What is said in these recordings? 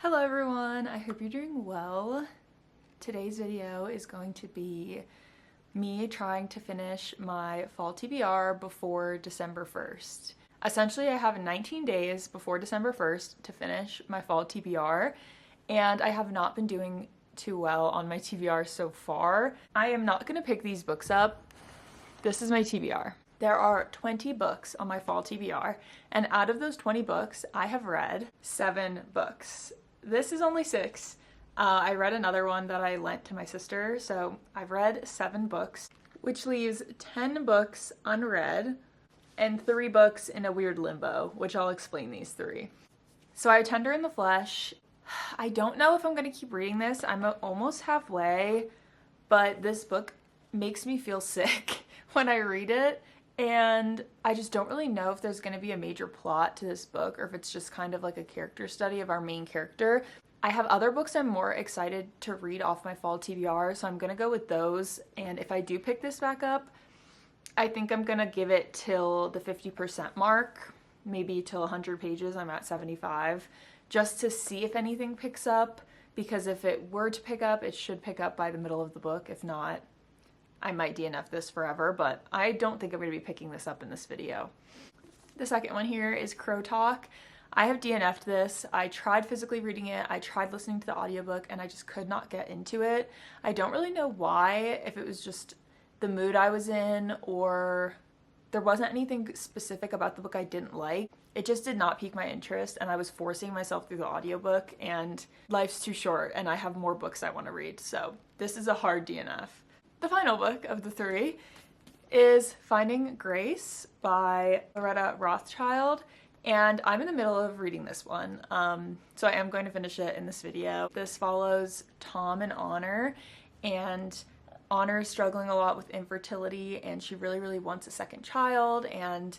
Hello everyone, I hope you're doing well. Today's video is going to be me trying to finish my fall TBR before December 1st. Essentially, I have 19 days before December 1st to finish my fall TBR, and I have not been doing too well on my TBR so far. I am not going to pick these books up. This is my TBR. There are 20 books on my fall TBR, and out of those 20 books, I have read 7 books. This is only 6. I read another one that I lent to my sister, so I've read 7 books, which leaves 10 books unread and 3 books in a weird limbo, which I'll explain these 3. So I have Tender in the Flesh. I don't know if I'm going to keep reading this. I'm almost halfway, but this book makes me feel sick when I read it. And I just don't really know if there's going to be a major plot to this book or if it's just kind of like a character study of our main character. I have other books I'm more excited to read off my fall TBR, so I'm going to go with those. And if I do pick this back up, I think I'm going to give it till the 50% mark, maybe till 100 pages. I'm at 75, just to see if anything picks up, because if it were to pick up, it should pick up by the middle of the book. If not, I might DNF this forever, but I don't think I'm going to be picking this up in this video. The second one here is Crow Talk. I have DNF'd this. I tried physically reading it, I tried listening to the audiobook, and I just could not get into it. I don't really know why, if it was just the mood I was in or there wasn't anything specific about the book I didn't like. It just did not pique my interest, and I was forcing myself through the audiobook, and life's too short and I have more books I want to read, so this is a hard DNF. The final book of the 3 is Finding Grace by Loretta Rothschild, and I'm in the middle of reading this one, so I am going to finish it in this video. This follows Tom and Honor, and Honor is struggling a lot with infertility, and she really wants a second child, and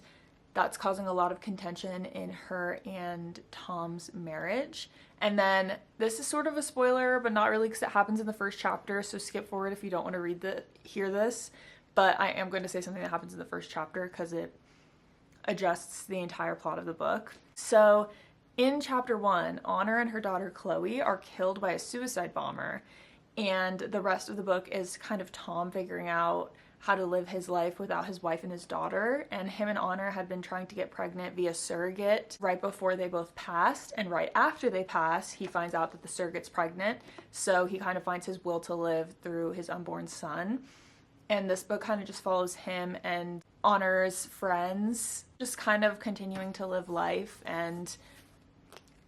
that's causing a lot of contention in her and Tom's marriage. And then this is sort of a spoiler, but not really, because it happens in the first chapter, so skip forward if you don't want to hear this. But I am going to say something that happens in the first chapter because it adjusts the entire plot of the book. So in chapter 1, Honor and her daughter Chloe are killed by a suicide bomber, and the rest of the book is kind of Tom figuring out how to live his life without his wife and his daughter. And him and Honor had been trying to get pregnant via surrogate right before they both passed, and right after they pass he finds out that the surrogate's pregnant, so he kind of finds his will to live through his unborn son. And this book kind of just follows him and Honor's friends just kind of continuing to live life and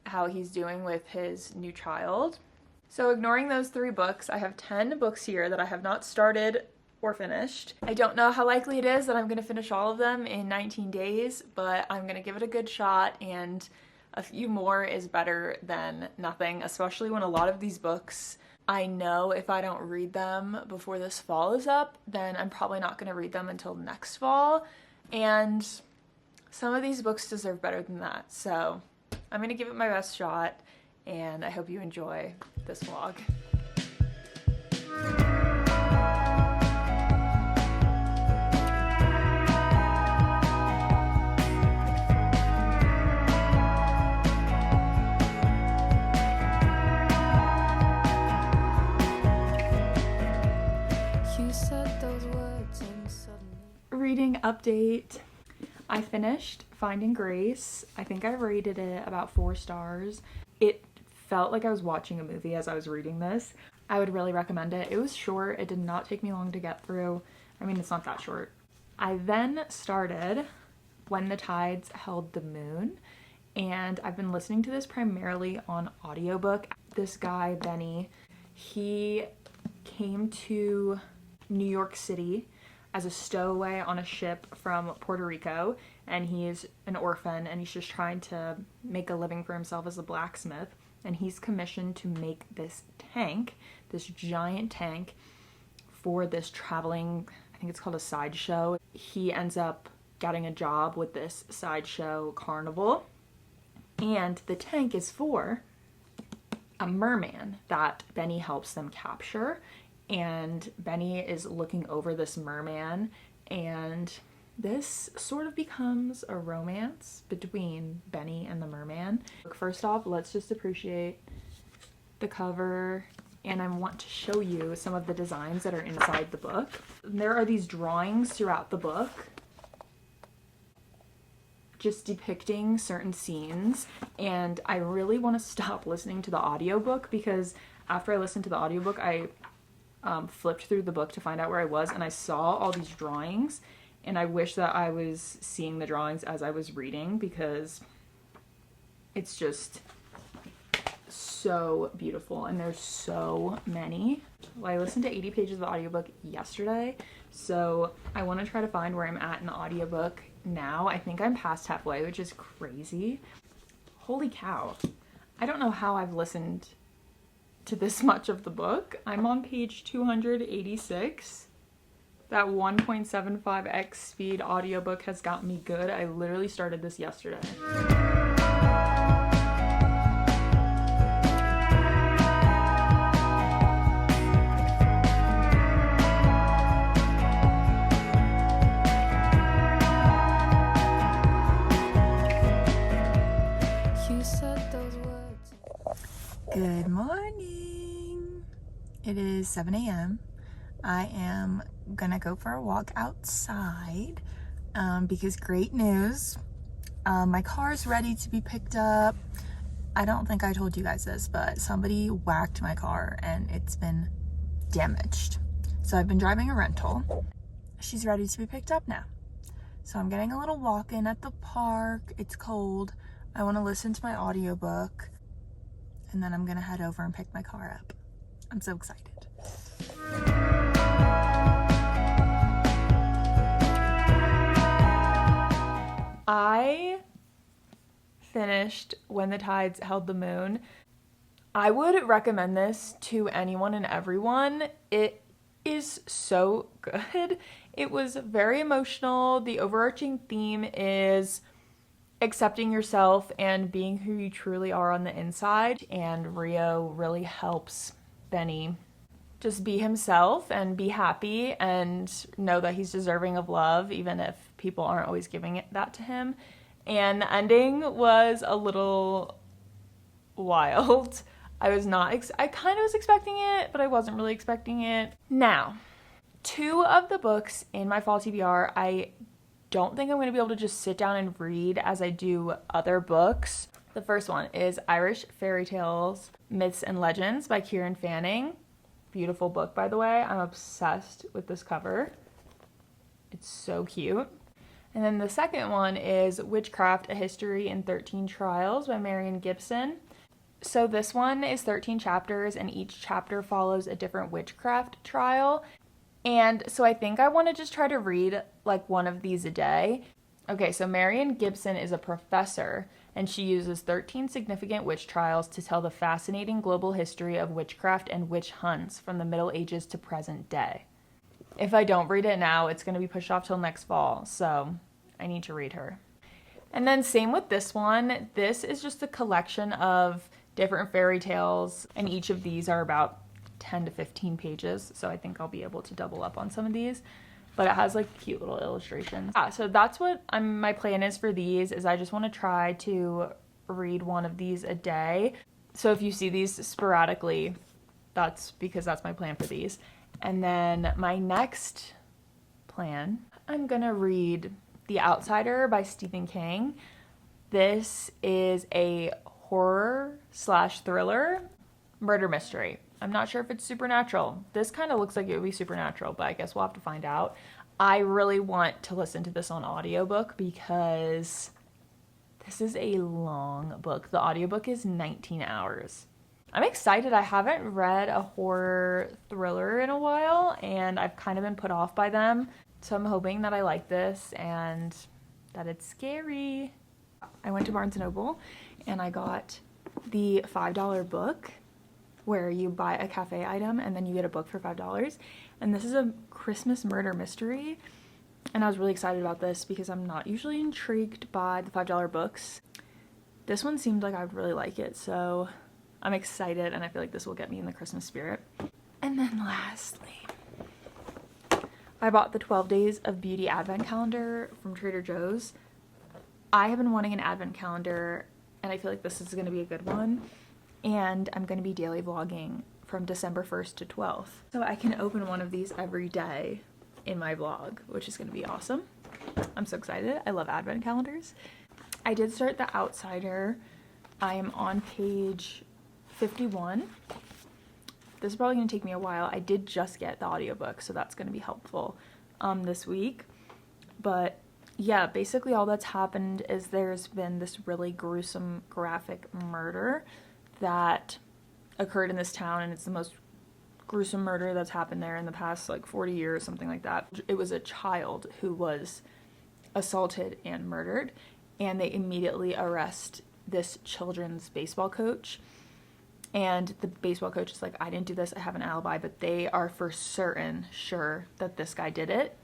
how he's doing with his new child. So ignoring those 3 books, I have 10 books here that I have not started or finished. I don't know how likely it is that I'm going to finish all of them in 19 days, but I'm going to give it a good shot, and a few more is better than nothing, especially when a lot of these books, I know if I don't read them before this fall is up, then I'm probably not going to read them until next fall, and some of these books deserve better than that, so I'm going to give it my best shot, and I hope you enjoy this vlog. Reading update. I finished Finding Grace. I think I rated it about 4 stars. It felt like I was watching a movie as I was reading this. I would really recommend it. It was short. It did not take me long to get through. I mean, it's not that short. I then started When the Tides Held the Moon, and I've been listening to this primarily on audiobook. This guy, Benny, he came to New York City as a stowaway on a ship from Puerto Rico, and he's an orphan, and he's just trying to make a living for himself as a blacksmith, and he's commissioned to make this tank, this giant tank, for this traveling, I think it's called a sideshow. He ends up getting a job with this sideshow carnival, and the tank is for a merman that Benny helps them capture. And Benny is looking over this merman, and this sort of becomes a romance between Benny and the merman. First off, let's just appreciate the cover and I want to show you some of the designs that are inside the book. There are these drawings throughout the book just depicting certain scenes, and I really want to stop listening to the audiobook because after I listened to the audiobook, I flipped through the book to find out where I was, and I saw all these drawings, and I wish that I was seeing the drawings as I was reading because it's just so beautiful, and there's so many. Well, I listened to 80 pages of the audiobook yesterday, so I want to try to find where I'm at in the audiobook now. I think I'm past halfway, which is crazy. Holy cow. I don't know how I've listened to this much of the book. I'm on page 286. That 1.75x speed audiobook has got me good. I literally started this yesterday. Good morning. It is 7 a.m. I am gonna go for a walk outside because great news. My car is ready to be picked up. I don't think I told you guys this, but somebody whacked my car and it's been damaged. So I've been driving a rental. She's ready to be picked up now. So I'm getting a little walk in at the park. It's cold. I want to listen to my audiobook. And then I'm gonna head over and pick my car up. I'm so excited. I finished When the Tides Held the Moon. I would recommend this to anyone and everyone. It is so good. It was very emotional. The overarching theme is accepting yourself and being who you truly are on the inside, and Rio really helps Benny just be himself and be happy and know that he's deserving of love even if people aren't always giving that to him. And the ending was a little wild. I kind of was expecting it, but I wasn't really expecting it. Now, 2 of the books in my fall TBR I don't think I'm going to be able to just sit down and read as I do other books. The first one is Irish Fairy Tales, Myths and Legends by Kieran Fanning. Beautiful book, by the way. I'm obsessed with this cover. It's so cute. And then the second one is Witchcraft, A History in 13 Trials by Marian Gibson. So this one is 13 chapters, and each chapter follows a different witchcraft trial. And so I think I want to just try to read like one of these a day. Okay, so Marian Gibson is a professor, and she uses 13 significant witch trials to tell the fascinating global history of witchcraft and witch hunts from the Middle Ages to present day. If I don't read it now, it's going to be pushed off till next fall, so I need to read her. And then same with this one. This is just a collection of different fairy tales, and each of these are about 10 to 15 pages, so I think I'll be able to double up on some of these, but it has like cute little illustrations. So that's what my plan is for these, is I just want to try to read one of these a day. So if you see these sporadically, that's because that's my plan for these. And then my next plan, I'm gonna read The Outsider by Stephen King. This is a horror/thriller murder mystery. I'm not sure if it's supernatural. This kind of looks like it would be supernatural, but I guess we'll have to find out. I really want to listen to this on audiobook because this is a long book. The audiobook is 19 hours. I'm excited. I haven't read a horror thriller in a while, and I've kind of been put off by them. So I'm hoping that I like this and that it's scary. I went to Barnes & Noble and I got the $5 book, where you buy a cafe item and then you get a book for $5. And this is a Christmas murder mystery. And I was really excited about this because I'm not usually intrigued by the $5 books. This one seemed like I would really like it, so I'm excited, and I feel like this will get me in the Christmas spirit. And then lastly, I bought the 12 Days of Beauty Advent Calendar from Trader Joe's. I have been wanting an advent calendar, and I feel like this is going to be a good one. and I'm going to be daily vlogging from December 1st to 12th. So I can open one of these every day in my vlog, which is going to be awesome. I'm so excited. I love advent calendars. I did start The Outsider. I am on page 51. This is probably going to take me a while. I did just get the audiobook, so that's going to be helpful this week. But yeah, basically all that's happened is there's been this really gruesome, graphic murder that occurred in this town, and it's the most gruesome murder that's happened there in the past like 40 years, something like that. It was a child who was assaulted and murdered, and they immediately arrest this children's baseball coach. And the baseball coach is like, I didn't do this, I have an alibi, but they are for certain sure that this guy did it.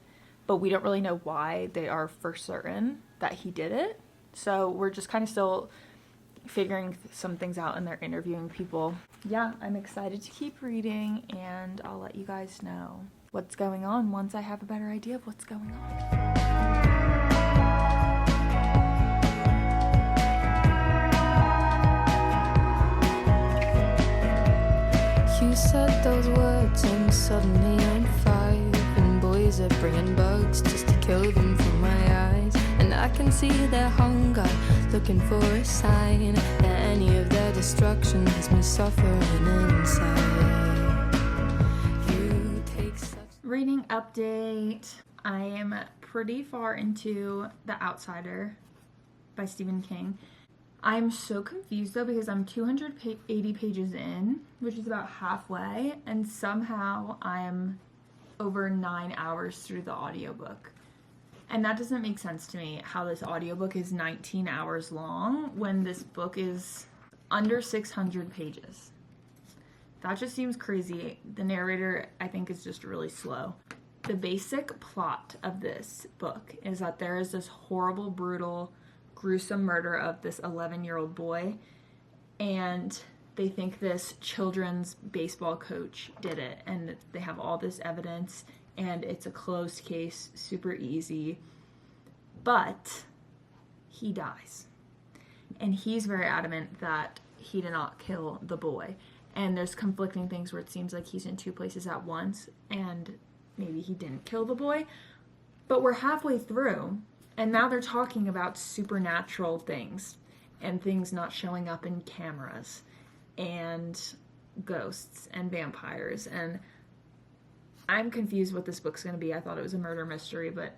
But we don't really know why they are for certain that he did it. So we're just kind of still figuring some things out, and they're interviewing people. Yeah, I'm excited to keep reading, and I'll let you guys know what's going on once I have a better idea of what's going on. You said those words and suddenly I'm 5, and boys are bringing bugs just to kill them from my eyes, and I can see their hunger, looking for a sign that any of their destruction has me suffering inside. You take such... Reading update. I am pretty far into The Outsider by Stephen King. I'm so confused though, because I'm 280 pages in, which is about halfway, and somehow I'm over 9 hours through the audiobook. And that doesn't make sense to me, how this audiobook is 19 hours long when this book is under 600 pages. That just seems crazy. The narrator, I think, is just really slow. The basic plot of this book is that there is this horrible, brutal, gruesome murder of this 11-year-old boy, and they think this children's baseball coach did it, and they have all this evidence, and it's a closed case, super easy, but he dies, and he's very adamant that he did not kill the boy, and there's conflicting things where it seems like he's in two places at once, and maybe he didn't kill the boy, but we're halfway through. And now they're talking about supernatural things and things not showing up in cameras and ghosts and vampires. And I'm confused what this book's going to be. I thought it was a murder mystery, but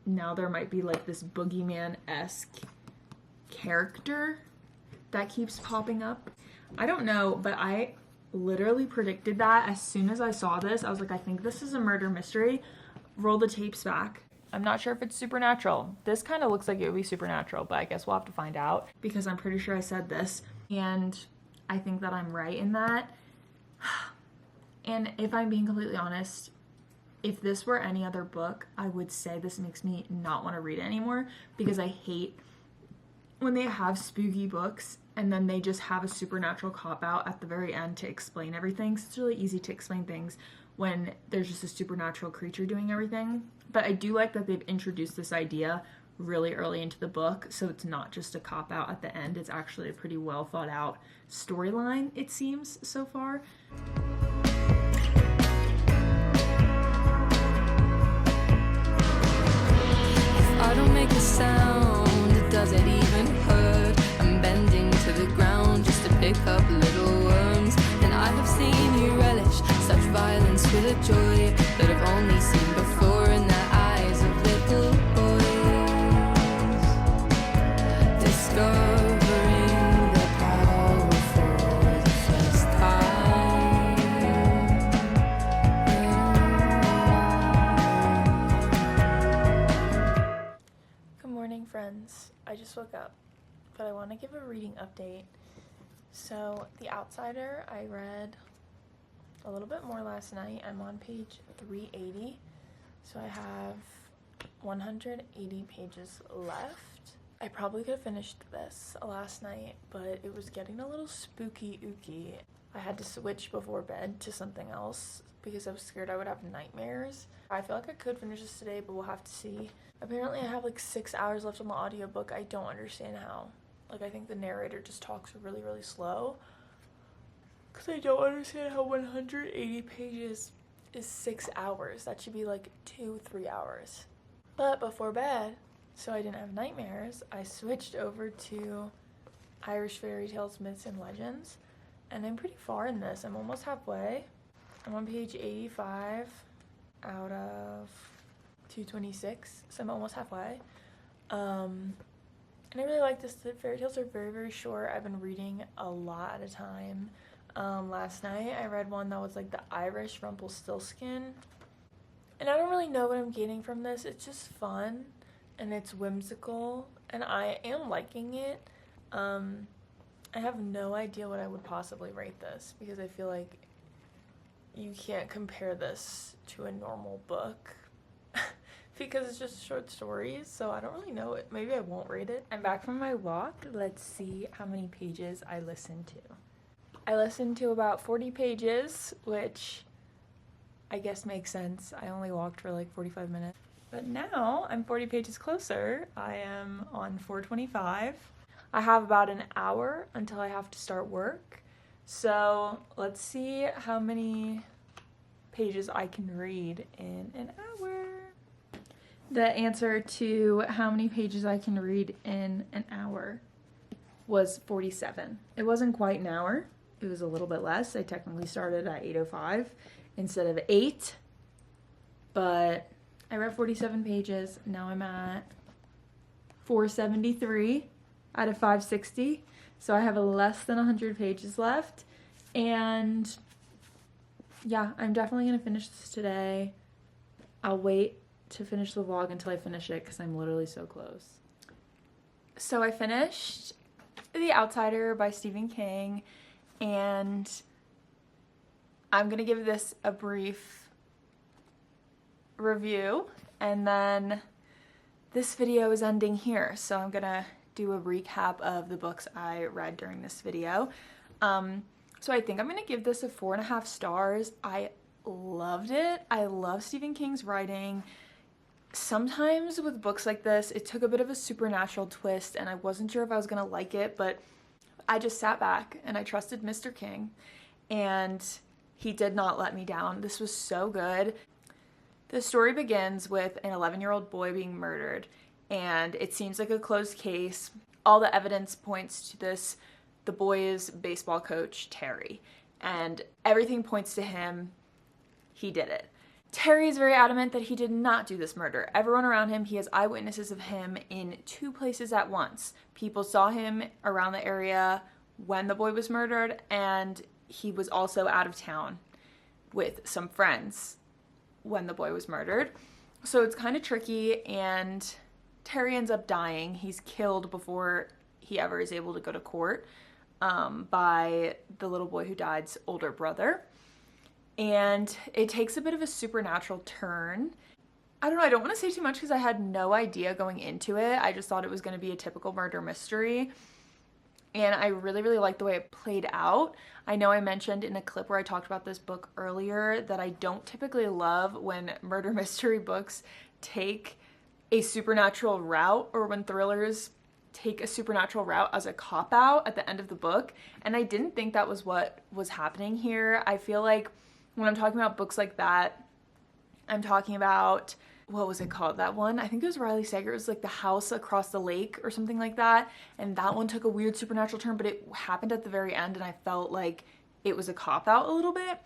now there might be like this boogeyman-esque character that keeps popping up. I don't know, but I literally predicted that as soon as I saw this. I was like, I think this is a murder mystery. Roll the tapes back. I'm not sure if it's supernatural. This kind of looks like it would be supernatural, but I guess we'll have to find out, because I'm pretty sure I said this, and I think that I'm right in that. And if I'm being completely honest, if this were any other book, I would say this makes me not want to read it anymore, because I hate when they have spooky books and then they just have a supernatural cop-out at the very end to explain everything. So it's really easy to explain things when there's just a supernatural creature doing everything. But I do like that they've introduced this idea really early into the book, so it's not just a cop-out at the end. It's actually a pretty well thought out storyline, it seems, so far. If I don't make a sound, does it even hurt? I'm bending to the ground just to pick up little worms, and I have seen you relish such violence with a joy that I've only seen before in the eyes of little boys, discovering the power for the first time. Good morning, friends. I just woke up, but I want to give a reading update. So, The Outsider, I read a little bit more last night. I'm on page 380, so I have 180 pages left. I probably could have finished this last night, but it was getting a little spooky-ooky. I had to switch before bed to something else because I was scared I would have nightmares. I feel like I could finish this today, but we'll have to see. Apparently I have like 6 hours left on the audiobook. I don't understand how. Like, I think the narrator just talks really, really slow. Because I don't understand how 180 pages is 6 hours. That should be like 2-3 hours. But before bed, so I didn't have nightmares, I switched over to Irish Fairy Tales, Myths, and Legends. And I'm pretty far in this. I'm almost halfway. I'm on page 85 out of 226, so I'm almost halfway. And I really like this. The fairy tales are very, very short. I've been reading a lot at a time. Last night I read one that was like the Irish Rumpelstiltskin. And I don't really know what I'm gaining from this. It's just fun and it's whimsical and I am liking it. I have no idea what I would possibly rate this because I feel like you can't compare this to a normal book because it's just short stories, so I don't really know it. Maybe I won't rate it. I'm back from my walk. Let's see how many pages I listened to. I listened to about 40 pages, which I guess makes sense. I only walked for like 45 minutes. But now I'm 40 pages closer. I am on 425. I have about an hour until I have to start work. So let's see how many pages I can read in an hour. The answer to how many pages I can read in an hour was 47. It wasn't quite an hour. It was a little bit less. I technically started at 8:05 instead of 8. But I read 47 pages. Now I'm at 473 out of 560. So I have less than 100 pages left. And yeah, I'm definitely going to finish this today. I'll wait to finish the vlog until I finish it because I'm literally so close. So I finished The Outsider by Stephen King, and I'm going to give this a brief review, and then this video is ending here. So I'm going to do a recap of the books I read during this video. So I think I'm going to give this a 4.5 stars. I loved it. I love Stephen King's writing. Sometimes with books like this, it took a bit of a supernatural twist and I wasn't sure if I was going to like it, but I just sat back and I trusted Mr. King and he did not let me down. This was so good. The story begins with an 11-year-old boy being murdered and it seems like a closed case. All the evidence points to the boy's baseball coach, Terry, and everything points to him. He did it. Terry is very adamant that he did not do this murder. Everyone around him, he has eyewitnesses of him in 2 places at once. People saw him around the area when the boy was murdered, and he was also out of town with some friends when the boy was murdered. So it's kind of tricky, and Terry ends up dying. He's killed before he ever is able to go to court by the little boy who died's older brother. And it takes a bit of a supernatural turn. I don't know, I don't want to say too much because I had no idea going into it. I just thought it was going to be a typical murder mystery. And I really, really liked the way it played out. I know I mentioned in a clip where I talked about this book earlier that I don't typically love when murder mystery books take a supernatural route or when thrillers take a supernatural route as a cop-out at the end of the book. And I didn't think that was what was happening here. I feel like when I'm talking about books like that, I'm talking about, what was it called? That one? I think it was Riley Sager. It was like The House Across the Lake or something like that. And that one took a weird supernatural turn, but it happened at the very end and I felt like it was a cop-out a little bit.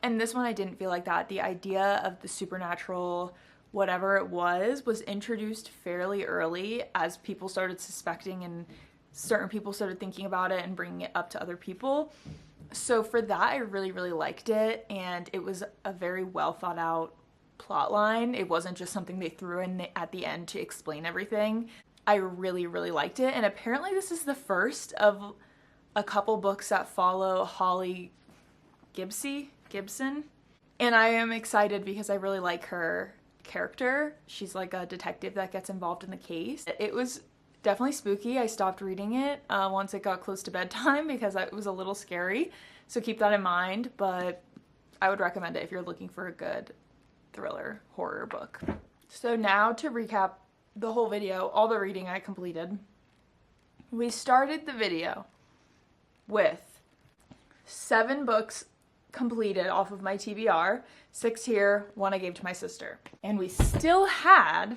And this one I didn't feel like that. The idea of the supernatural, whatever it was introduced fairly early as people started suspecting and certain people started thinking about it and bringing it up to other people. So for that, I really, really liked it. And it was a very well thought out plot line. It wasn't just something they threw in at the end to explain everything. I really, really liked it. And apparently this is the first of a couple books that follow Holly Gibson. And I am excited because I really like her character. She's like a detective that gets involved in the case. It was definitely spooky. I stopped reading it once it got close to bedtime because it was a little scary. So keep that in mind, but I would recommend it if you're looking for a good thriller horror book. So now to recap the whole video, all the reading I completed. We started the video with 7 books completed off of my TBR, 6 here, 1 I gave to my sister. And we still had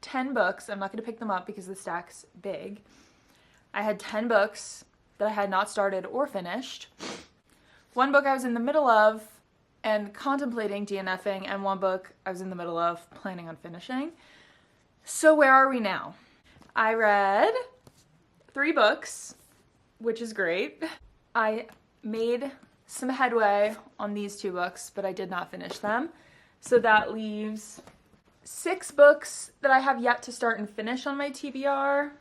10 books. I'm not going to pick them up because the stack's big. I had 10 books that I had not started or finished. 1 book I was in the middle of and contemplating DNFing, and 1 book I was in the middle of planning on finishing. So where are we now? I read 3 books, which is great. I made some headway on these 2 books, but I did not finish them. So that leaves 6 books that I have yet to start and finish on my TBR,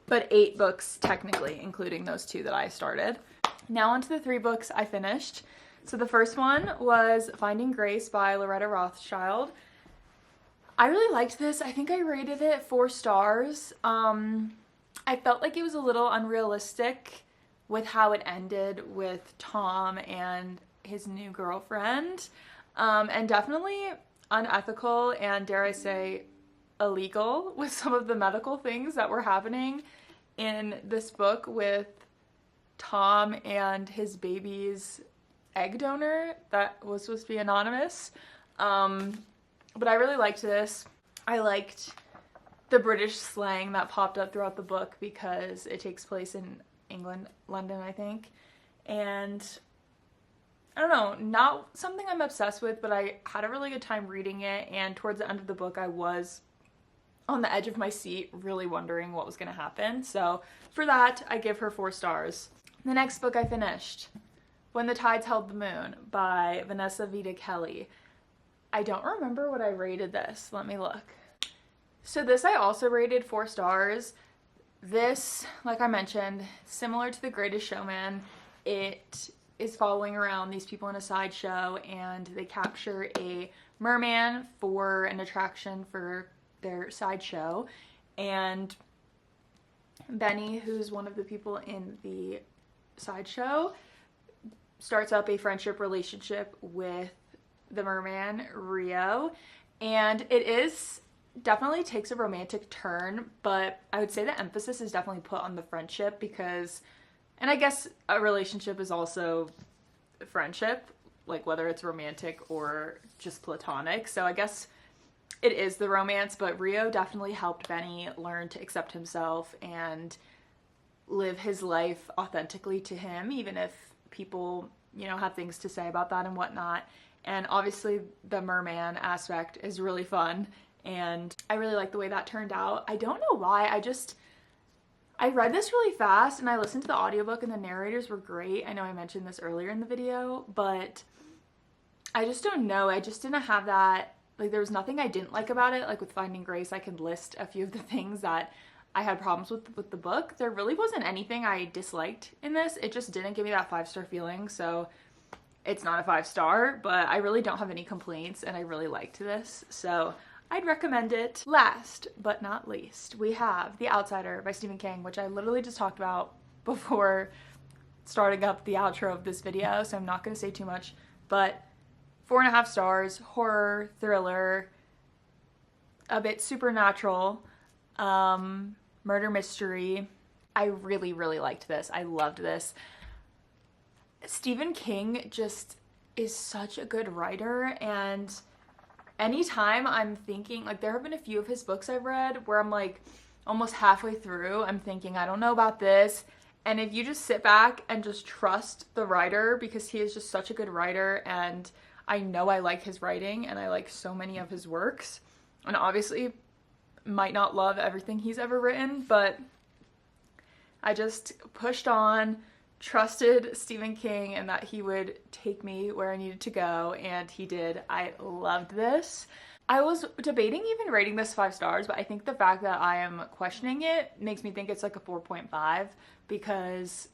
but 8 books technically, including those 2 that I started. Now onto the 3 books I finished. So the first one was Finding Grace by Loretta Rothschild. I really liked this. I think I rated it 4 stars. I felt like it was a little unrealistic with how it ended with Tom and his new girlfriend, and definitely unethical and, dare I say, illegal with some of the medical things that were happening in this book with Tom and his baby's egg donor that was supposed to be anonymous. But I really liked this. I liked the British slang that popped up throughout the book because it takes place in England, London, I think. And I don't know, not something I'm obsessed with, but I had a really good time reading it, and towards the end of the book I was on the edge of my seat really wondering what was going to happen. So for that, I give her 4 stars. The next book I finished, When the Tides Held the Moon by Vanessa Vita Kelly. I don't remember what I rated this. Let me look. So this I also rated 4 stars. This, like I mentioned, similar to The Greatest Showman, it is following around these people in a sideshow, and they capture a merman for an attraction for their sideshow. And Benny, who's one of the people in the sideshow, starts up a friendship relationship with the merman, Rio. And it is definitely takes a romantic turn, but I would say the emphasis is definitely put on the friendship because, and I guess a relationship is also friendship, like whether it's romantic or just platonic. So I guess it is the romance, but Rio definitely helped Benny learn to accept himself and live his life authentically to him, even if people, you know, have things to say about that and whatnot. And obviously the merman aspect is really fun, and I really like the way that turned out. I don't know why, I read this really fast and I listened to the audiobook and the narrators were great. I know I mentioned this earlier in the video, but I just don't know. I just didn't have that, like there was nothing I didn't like about it. Like with Finding Grace, I could list a few of the things that I had problems with the book. There really wasn't anything I disliked in this. It just didn't give me that 5-star feeling, so it's not a 5-star, but I really don't have any complaints and I really liked this, so I'd recommend it. Last but not least, we have The Outsider by Stephen King, which I literally just talked about before starting up the outro of this video, so I'm not going to say too much, but 4.5 stars, horror, thriller, a bit supernatural, murder mystery. I really, really liked this. I loved this. Stephen King just is such a good writer, and anytime I'm thinking, like there have been a few of his books I've read where I'm like almost halfway through, I'm thinking, I don't know about this. And if you just sit back and just trust the writer, because he is just such a good writer, and I know I like his writing and I like so many of his works, and obviously might not love everything he's ever written, but I just pushed on, trusted Stephen King and that he would take me where I needed to go, and he did. I loved this. I was debating even rating this 5 stars, but I think the fact that I am questioning it makes me think it's like a 4.5, because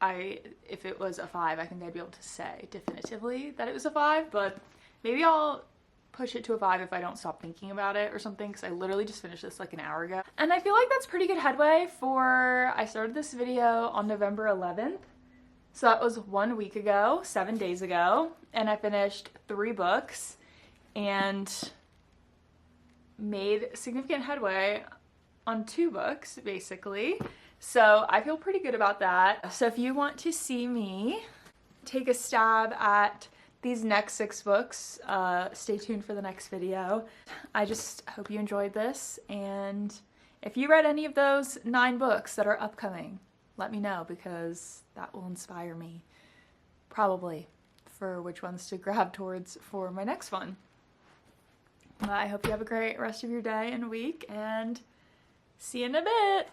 if it was a 5, I think I'd be able to say definitively that it was a 5, but maybe I'll push it to a 5 if I don't stop thinking about it or something, because I literally just finished this like an hour ago. And I feel like that's pretty good headway for, I started this video on November 11th, so that was 1 week ago, 7 days ago, and I finished 3 books and made significant headway on 2 books basically. So I feel pretty good about that. So if you want to see me take a stab at these next 6 books. Stay tuned for the next video. I just hope you enjoyed this, and if you read any of those 9 books that are upcoming, let me know, because that will inspire me, probably, for which ones to grab towards for my next one. I hope you have a great rest of your day and week, and see you in a bit!